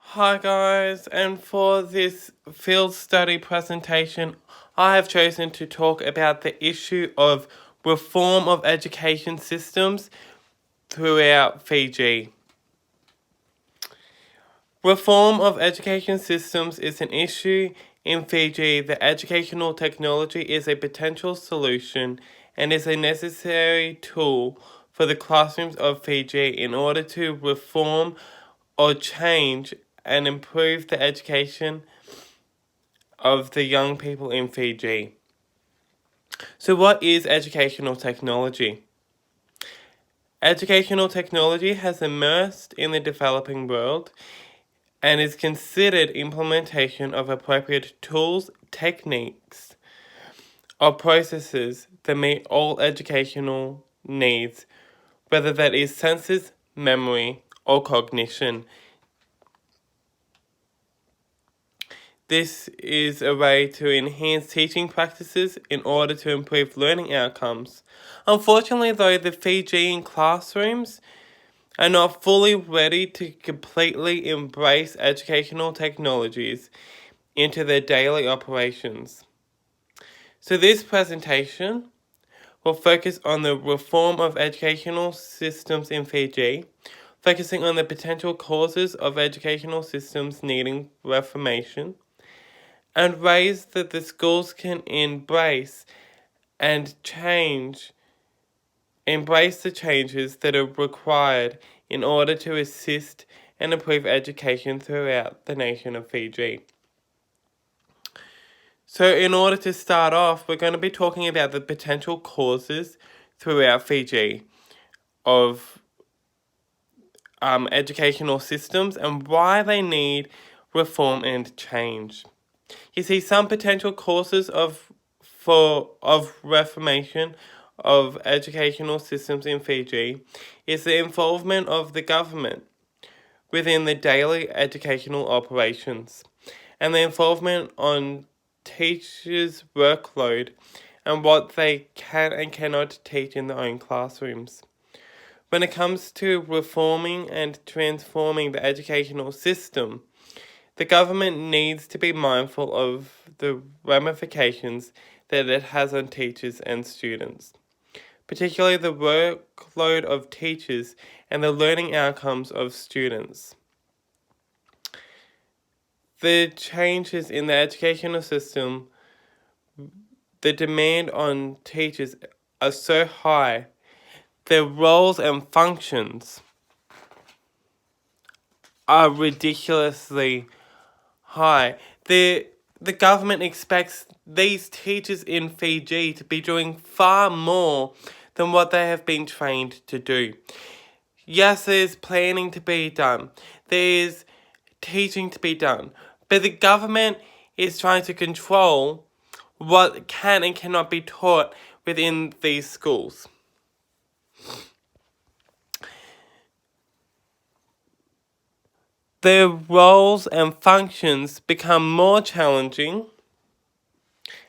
Hi guys, and for this field study presentation, I have chosen to talk about the issue of reform of education systems throughout Fiji. Reform of education systems is an issue in Fiji. The educational technology is a potential solution and is a necessary tool for the classrooms of Fiji in order to reform or change and improve the education of the young people in Fiji. So, what is educational technology? Educational technology has emerged in the developing world and is considered implementation of appropriate tools, techniques, or processes that meet all educational needs, whether that is senses, memory, or cognition. This is a way to enhance teaching practices in order to improve learning outcomes. Unfortunately, though, the Fijian classrooms are not fully ready to completely embrace educational technologies into their daily operations. So this presentation will focus on the reform of educational systems in Fiji, focusing on the potential causes of educational systems needing reformation, and ways that the schools can embrace the changes that are required in order to assist and improve education throughout the nation of Fiji. So in order to start off, we're going to be talking about the potential causes throughout Fiji of educational systems and why they need reform and change. You see, some potential causes of reformation of educational systems in Fiji is the involvement of the government within the daily educational operations and the involvement on teachers' workload and what they can and cannot teach in their own classrooms. When it comes to reforming and transforming the educational system, the government needs to be mindful of the ramifications that it has on teachers and students, particularly the workload of teachers and the learning outcomes of students. The changes in the educational system, the demand on teachers are so high, their roles and functions are ridiculously high. The government expects these teachers in Fiji to be doing far more than what they have been trained to do. Yes, there's planning to be done. There's teaching to be done. But the government is trying to control what can and cannot be taught within these schools. Their roles and functions become more challenging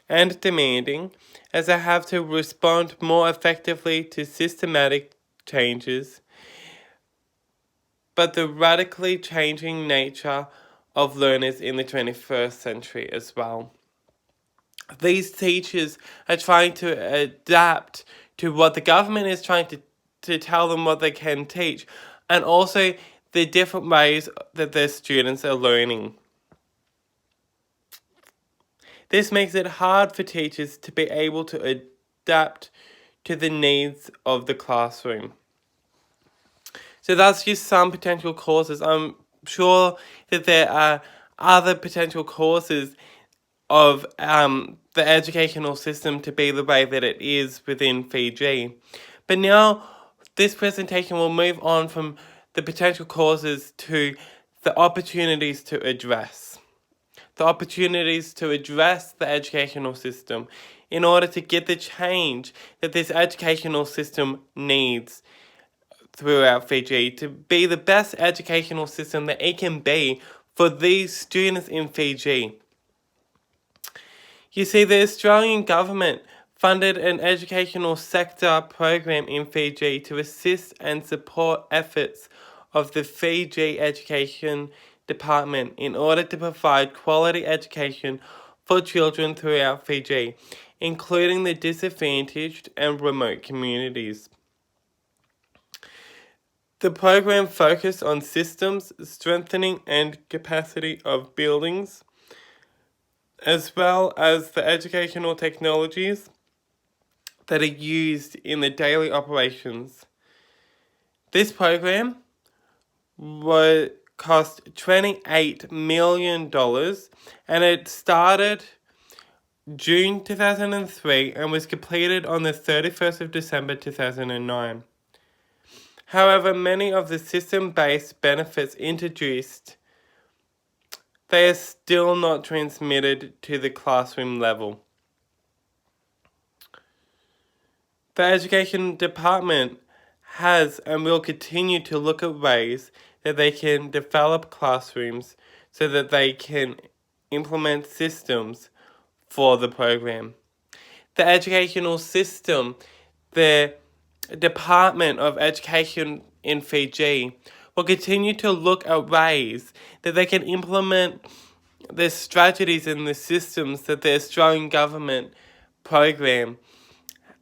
and demanding as they have to respond more effectively to systematic changes, but the radically changing nature of learners in the 21st century as well. These teachers are trying to adapt to what the government is trying to tell them what they can teach, and also the different ways that their students are learning. This makes it hard for teachers to be able to adapt to the needs of the classroom. So that's just some potential causes. I'm sure that there are other potential causes of the educational system to be the way that it is within Fiji. But now this presentation will move on from the potential causes to the opportunities to address. The opportunities to address the educational system in order to get the change that this educational system needs throughout Fiji to be the best educational system that it can be for these students in Fiji. You see, the Australian government funded an educational sector program in Fiji to assist and support efforts of the Fiji education department in order to provide quality education for children throughout Fiji, including the disadvantaged and remote communities. The program focused on systems, strengthening and capacity of buildings, as well as the educational technologies that are used in the daily operations. This program cost $28 million and it started June 2003 and was completed on the 31st of December 2009. However, many of the system-based benefits introduced, they are still not transmitted to the classroom level. The Education Department has and will continue to look at ways that they can develop classrooms so that they can implement systems for the program. The educational system, the Department of Education in Fiji, will continue to look at ways that they can implement the strategies and the systems that the Australian government program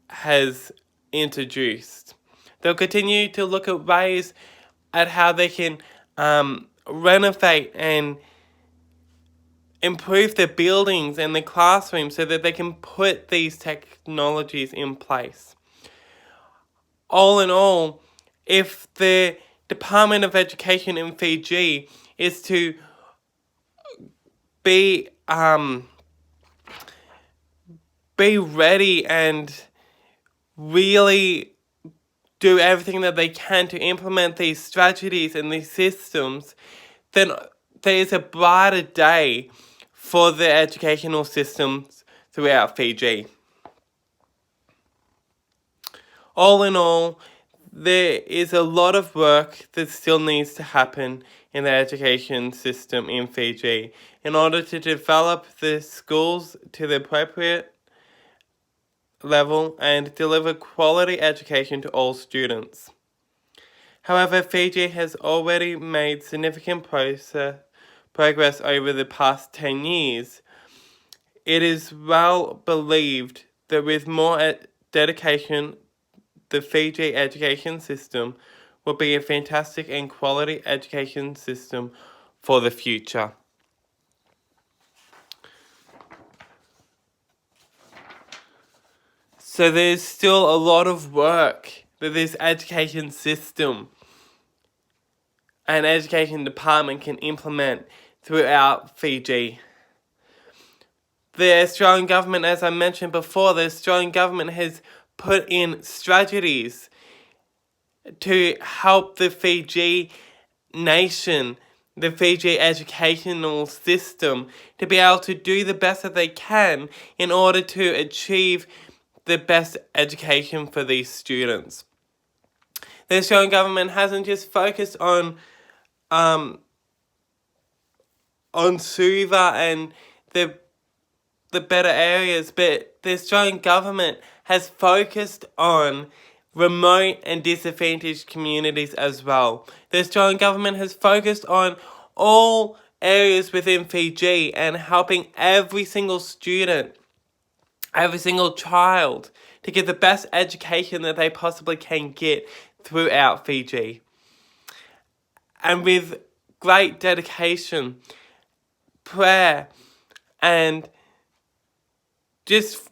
has introduced. They'll continue to look at ways at how they can renovate and improve the buildings and the classrooms so that they can put these technologies in place. All in all, if the Department of Education in Fiji is to be ready and really do everything that they can to implement these strategies and these systems, then there is a brighter day for the educational systems throughout Fiji. All in all, there is a lot of work that still needs to happen in the education system in Fiji in order to develop the schools to the appropriate level and deliver quality education to all students. However, Fiji has already made significant progress over the past 10 years. It is well believed that with more dedication, the Fiji education system will be a fantastic and quality education system for the future. So there's still a lot of work that this education system and education department can implement throughout Fiji. The Australian government, as I mentioned before, the Australian government has put in strategies to help the Fiji nation, the Fiji educational system, to be able to do the best that they can in order to achieve the best education for these students. The Australian government hasn't just focused on Suva and the better areas, but the Australian government has focused on remote and disadvantaged communities as well. The Australian government has focused on all areas within Fiji and helping every single student, every single child, to get the best education that they possibly can get throughout Fiji. And with great dedication, prayer, and just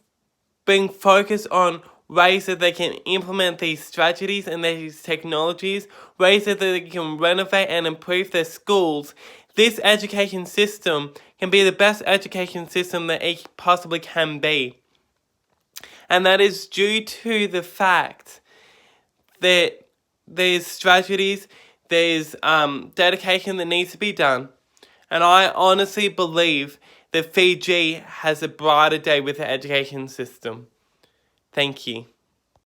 being focused on ways that they can implement these strategies and these technologies, ways that they can renovate and improve their schools, this education system can be the best education system that it possibly can be. And that is due to the fact that there's strategies, there's dedication that needs to be done. And I honestly believe that Fiji has a brighter day with the education system. Thank you.